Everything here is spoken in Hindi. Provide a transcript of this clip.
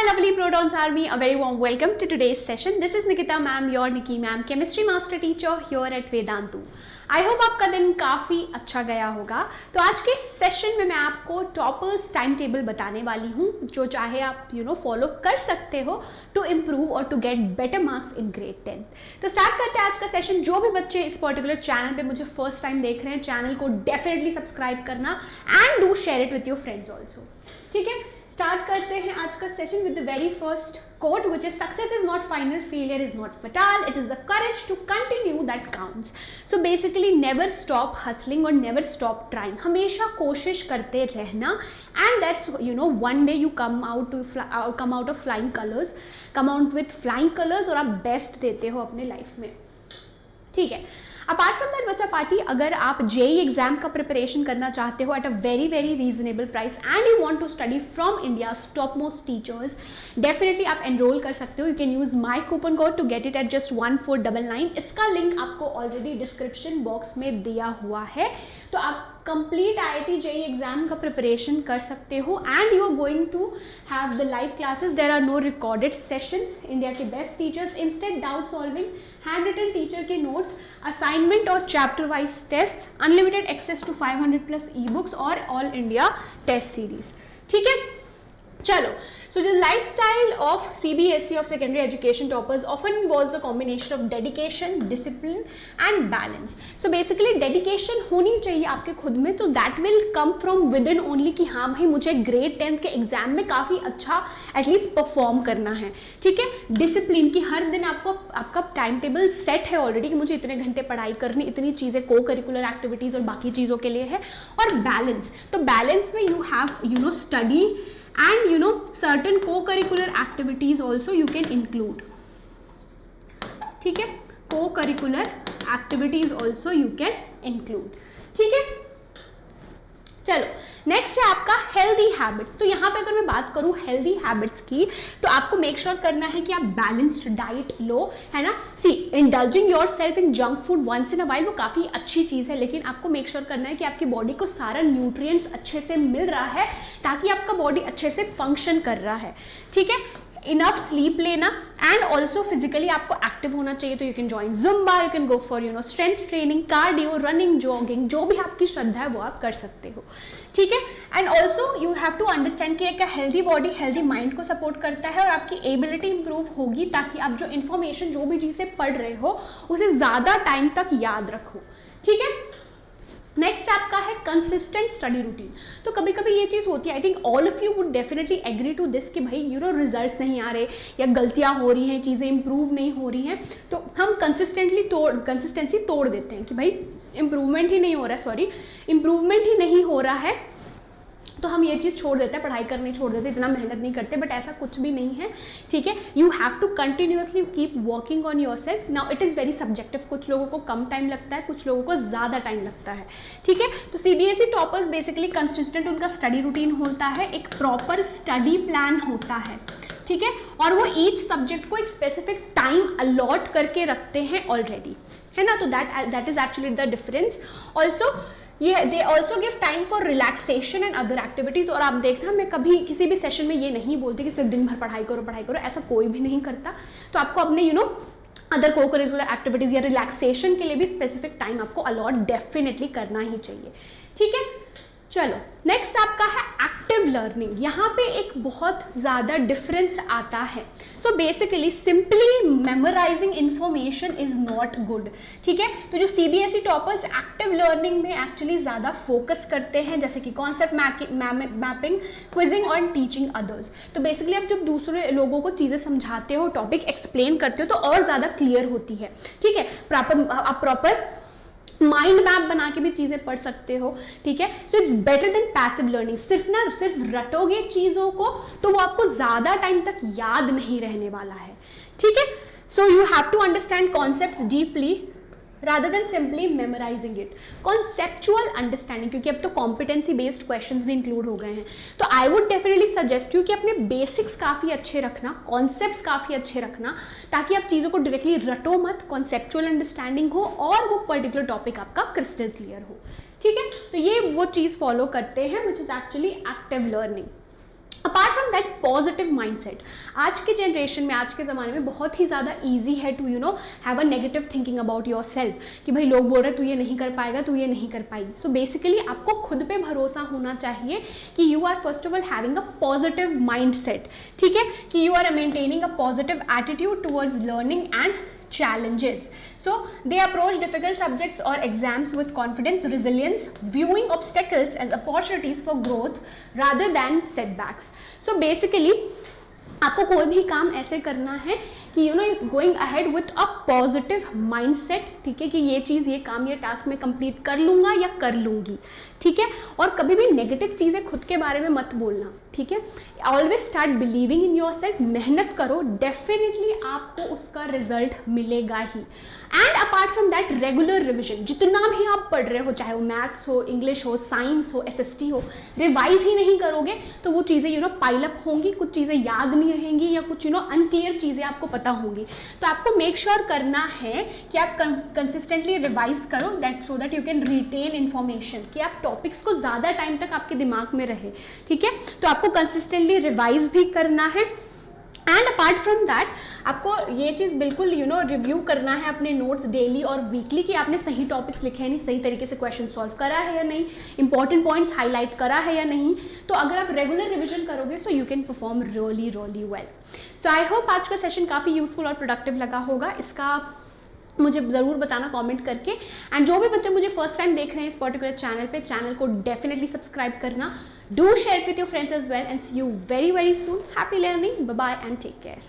lovely Protons Army, a very warm welcome to today's session. This is Nikita ma'am, your Nikki ma'am, chemistry master teacher here at Vedantu. I hope आपका दिन काफ़ी अच्छा गया होगा। तो आज के सेशन में मैं आपको टॉपर्स टाइम टेबल बताने वाली हूँ, जो चाहे आप फॉलो कर सकते हो टू इम्प्रूव और to get better marks in grade 10। तो स्टार्ट करते हैं आज का सेशन। जो भी बच्चे इस पर्टिकुलर चैनल पे मुझे फर्स्ट टाइम देख रहे हैं, चैनल को डेफिनेटली सब्सक्राइब करना and do share it with your friends also. ठीक है, स्टार्ट करते हैं आज का session with the very first quote, which is success is not final, failure is not fatal, it is the courage to continue that counts. So basically never stop hustling or never stop trying. हमेशा कोशिश करते रहना and that's one day you come out of flying colors, come out with flying colors और आप best देते हो अपने लाइफ में। ठीक है, अपार्ट फ्रॉम दैट बच्चा पार्टी, अगर आप जेई एग्जाम का प्रिपरेशन करना चाहते हो at a very very reasonable price and you want to study from India's top most teachers, definitely आप एनरोल कर सकते हो। You can use my coupon code to get it at just 1499। इसका लिंक आपको ऑलरेडी डिस्क्रिप्शन बॉक्स में दिया हुआ है। तो आप कंप्लीट IIT जेई एग्जाम का प्रिपरेशन कर सकते हो and you are going to have the live classes. There are no recorded sessions, India के best teachers, instant doubt solving, handwritten teacher के नोट्स, असाइनमेंट और chapter wise test, unlimited access to 500+ e books और ऑल इंडिया टेस्ट सीरीज। ठीक है, चलो। So the lifestyle of CBSE of secondary education toppers often involves a combination of dedication, discipline and balance. So basically dedication होनी चाहिए आपके खुद में, तो that will come from within only कि हाँ भाई मुझे grade 10 के एग्जाम में काफ़ी अच्छा एटलीस्ट परफॉर्म करना है। ठीक है, डिसिप्लिन की हर दिन आपका टाइम टेबल सेट है ऑलरेडी कि मुझे इतने घंटे पढ़ाई करनी, इतनी चीज़ें को करिकुलर एक्टिविटीज़ और बाकी चीज़ों के लिए है। और बैलेंस, तो बैलेंस में you have study and certain co-curricular activities also you can include. ठीक है, co-curricular activities also you can include. ठीक है, चलो नेक्स्ट है आपका हेल्दी हैबिट। तो यहाँ पे अगर मैं बात करूँ हेल्दी हैबिट्स की, तो आपको मेक श्योर करना है कि आप बैलेंस्ड डाइट लो, है ना। See indulging yourself in junk food once in a while वो काफ़ी अच्छी चीज़ है, लेकिन आपको मेक श्योर करना है कि आपकी बॉडी को सारा न्यूट्रिएंट्स अच्छे से मिल रहा है ताकि आपका बॉडी अच्छे से फंक्शन कर रहा है। ठीक है, इनफ स्लीप लेना एंड ऑल्सो फिजिकली आपको एक्टिव होना चाहिए। तो you can join Zumba, you can go for strength training, cardio, running, jogging, जो भी आपकी श्रद्धा है वो आप कर सकते हो। ठीक है, and also you have to understand कि एक हेल्दी बॉडी हेल्दी माइंड को सपोर्ट करता है और आपकी एबिलिटी इंप्रूव होगी ताकि आप जो इन्फॉर्मेशन जो भी चीज़ें पढ़ रहे हो उसे ज़्यादा टाइम तक याद रखो। ठीक है, नेक्स्ट आपका है कंसिस्टेंट स्टडी रूटीन। तो कभी कभी ये चीज़ होती है, I think all of you would definitely agree to this कि भाई रिजल्ट नहीं आ रहे या गलतियाँ हो रही हैं, चीज़ें इंप्रूव नहीं हो रही हैं, तो हम कंसिस्टेंसी तोड़ देते हैं कि भाई इम्प्रूवमेंट ही नहीं हो रहा है, तो हम ये चीज़ छोड़ देते हैं, पढ़ाई करनी छोड़ देते हैं, इतना मेहनत नहीं करते। बट ऐसा कुछ भी नहीं है। ठीक है, you have to continuously keep working on yourself. Now it is very subjective, कुछ लोगों को कम टाइम लगता है, कुछ लोगों को ज़्यादा टाइम लगता है। ठीक है, तो CBSE टॉपर्स बेसिकली कंसिस्टेंट उनका स्टडी रूटीन होता है, एक प्रॉपर स्टडी प्लान होता है। ठीक है, और वो ईच सब्जेक्ट को एक स्पेसिफिक टाइम अलॉट करके रखते हैं ऑलरेडी, है ना। तो that is actually the difference. Also they also give time for relaxation and other activities. और आप देखना, मैं कभी किसी भी सेशन में ये नहीं बोलती कि सिर्फ दिन भर पढ़ाई करो, ऐसा कोई भी नहीं करता। तो आपको अपने अदर को करिकुलर एक्टिविटीज़ या रिलैक्सेशन के लिए भी स्पेसिफिक टाइम आपको अलॉट डेफिनेटली करना ही चाहिए। ठीक है, चलो नेक्स्ट आपका है एक्टिव लर्निंग। यहाँ पे एक बहुत ज़्यादा डिफरेंस आता है। So basically simply memorising information is not good. ठीक है, तो जो CBSE टॉपर्स एक्टिव लर्निंग में एक्चुअली ज़्यादा फोकस करते हैं, जैसे कि कॉन्सेप्ट मैपिंग, क्विजिंग और टीचिंग अदर्स। तो बेसिकली आप जब दूसरे लोगों को चीज़ें समझाते हो, टॉपिक एक्सप्लेन करते हो, तो और ज़्यादा क्लियर होती है। ठीक है, आप प्रॉपर माइंड मैप बना के भी चीज़ें पढ़ सकते हो। ठीक है, so it's better than passive learning. सिर्फ रटोगे चीज़ों को तो वो आपको ज़्यादा टाइम तक याद नहीं रहने वाला है। ठीक है, so you have to understand concepts deeply rather than simply memorizing it. Conceptual understanding, क्योंकि अब तो competency based questions भी include हो गए हैं, तो I would definitely suggest you कि अपने basics काफ़ी अच्छे रखना, concepts काफ़ी अच्छे रखना, ताकि आप चीज़ों को directly रटो मत, conceptual understanding हो और वो particular topic आपका crystal clear हो। ठीक है, तो ये वो चीज़ follow करते हैं which is actually active learning. Apart from that positive mindset, आज के जनरेशन में, आज के ज़माने में बहुत ही ज़्यादा ईजी है to have a negative thinking about yourself, कि भाई लोग बोल रहे तू ये नहीं कर पाएगा, तू ये नहीं कर पाएगी। सो बेसिकली आपको खुद पे भरोसा होना चाहिए कि you are first of all having a positive mindset, ठीक है, कि you are maintaining a positive attitude towards learning and challenges. So they approach difficult subjects or exams with confidence, resilience, viewing obstacles as opportunities for growth rather than setbacks. So basically आपको कोई भी काम ऐसे करना है कि going ahead with a positive mindset, ठीक है, कि ये चीज़, ये काम, ये टास्क मैं कंप्लीट कर लूँगा या कर लूँगी, ठीक है। और कभी भी नेगेटिव चीज़ें खुद के बारे में मत बोलना, ठीक है। Always start believing in yourself, मेहनत करो, डेफिनेटली आपको उसका रिजल्ट मिलेगा ही। And apart from that regular revision, जितना भी आप पढ़ रहे हो, चाहे वो मैथ्स हो, इंग्लिश हो, साइंस हो, SST हो, रिवाइज ही नहीं करोगे तो वो चीज़ें पाइलअप होंगी, कुछ चीज़ें याद नहीं रहेंगी या कुछ अनक्लियर चीज़ें आपको पता होंगी। तो आपको मेक श्योर करना है कि आप कंसिस्टेंटली रिवाइज करो, that so that you can retain information, कि आप टॉपिक्स को ज़्यादा टाइम तक आपके दिमाग में रहे, ठीक है। तो आपको कंसिस्टेंटली रिवाइज भी करना है। एंड अपार्ट फ्रॉम दैट आपको ये चीज़ बिल्कुल रिव्यू करना है अपने नोट्स डेली और वीकली, कि आपने सही टॉपिक्स लिखे हैं नहीं, सही तरीके से क्वेश्चन सॉल्व करा है या नहीं, इंपॉर्टेंट पॉइंट्स हाईलाइट करा है या नहीं। तो अगर आप रेगुलर रिविजन करोगे so you can perform really really well. So I hope आज का सेशन काफ़ी यूजफुल और प्रोडक्टिव लगा होगा। इसका मुझे ज़रूर बताना कमेंट करके। एंड जो भी बच्चे मुझे फर्स्ट टाइम देख रहे हैं इस पर्टिकुलर चैनल पे, चैनल को डेफिनेटली सब्सक्राइब करना, do share with your friends as well, and see you very very soon. Happy learning, bye bye and take care.